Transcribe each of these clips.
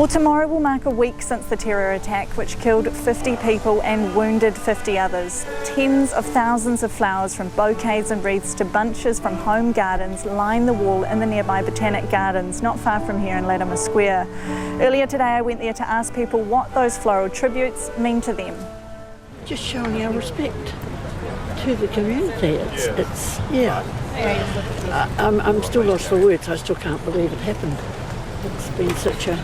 Well, tomorrow will mark a week since the terror attack, which killed 50 people and wounded 50 others. Tens of thousands of flowers, from bouquets and wreaths to bunches from home gardens, line the wall in the nearby Botanic Gardens, not far from here in Latimer Square. Earlier today I went there to ask people what those floral tributes mean to them. Just showing our respect to the community. I'm still lost for words. I still can't believe it happened. It's been such a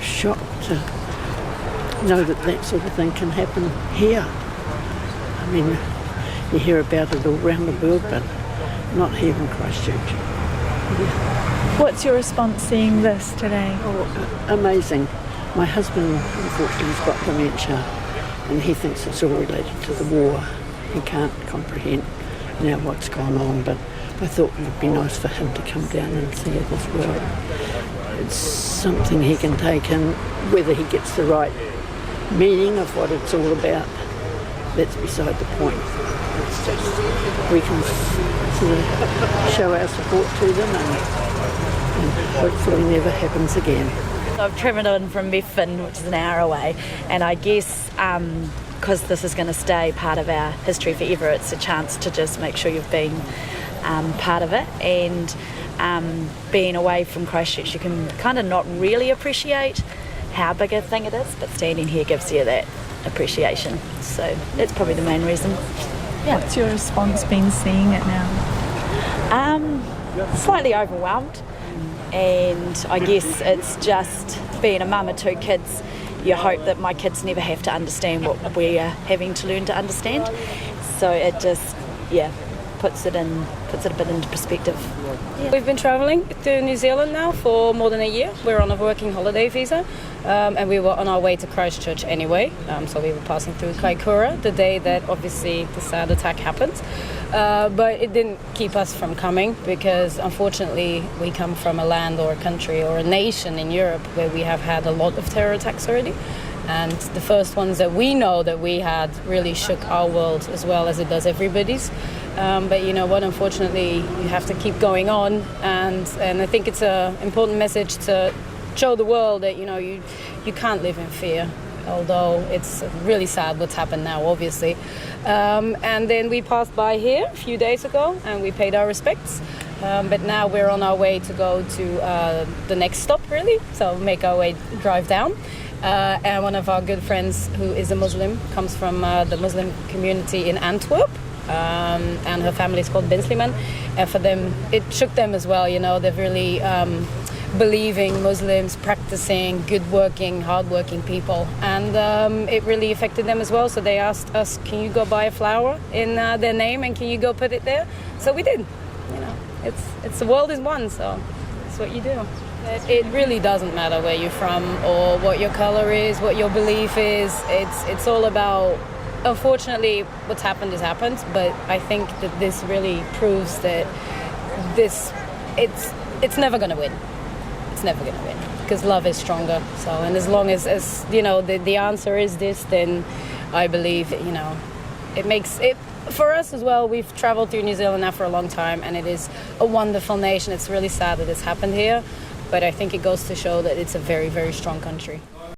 shock to know that sort of thing can happen here. I mean, you hear about it all around the world, but not here in Christchurch. Yeah. What's your response seeing this today? Oh, amazing. My husband, unfortunately, has got dementia, and he thinks it's all related to the war. He can't comprehend now what's gone on, but I thought it would be nice for him to come down and see it as well. It's something he can take in. Whether he gets the right meaning of what it's all about, that's beside the point. It's just, we can sort of show our support to them and hopefully never happens again. I've travelled in from Methven, which is an hour away, and I guess because this is going to stay part of our history forever, it's a chance to just make sure you've been part of it. And being away from Christchurch, you can kind of not really appreciate how big a thing it is, but standing here gives you that appreciation. So that's probably the main reason. Yeah. What's your response been seeing it now? Slightly overwhelmed, and I guess it's just being a mum of two kids. You hope that my kids never have to understand what we are having to learn to understand. So it just, puts it a bit into perspective. Yeah. We've been travelling to New Zealand now for more than a year. We're on a working holiday visa, and we were on our way to Christchurch anyway. So we were passing through Kaikoura the day that obviously the sad attack happened. But it didn't keep us from coming, because unfortunately we come from a land or a country or a nation in Europe where we have had a lot of terror attacks already. And the first ones that we know that we had really shook our world as well as it does everybody's. But you know what, unfortunately you have to keep going on, and I think it's an important message to show the world that you can't live in fear, although it's really sad what's happened now, obviously. And then we passed by here a few days ago and we paid our respects. But now we're on our way to go to the next stop, really, so make our way, drive down. And one of our good friends who is a Muslim, comes from the Muslim community in Antwerp, and her family is called Binsliman. And for them, it shook them as well. They're really believing Muslims, practicing, good-working, hard-working people. And it really affected them as well. So they asked us, can you go buy a flower in their name and can you go put it there? So we did. It's the world is one, so that's what you do. It really doesn't matter where you're from or what your color is, what your belief is. It's all about, unfortunately, what's happened has happened, but I think that this really proves that it's never going to win. It's never going to win, because love is stronger. So, and as long as the answer is this, then I believe it makes it. For us as well, we've travelled through New Zealand now for a long time, and it is a wonderful nation. It's really sad that it's happened here, but I think it goes to show that it's a very, very strong country.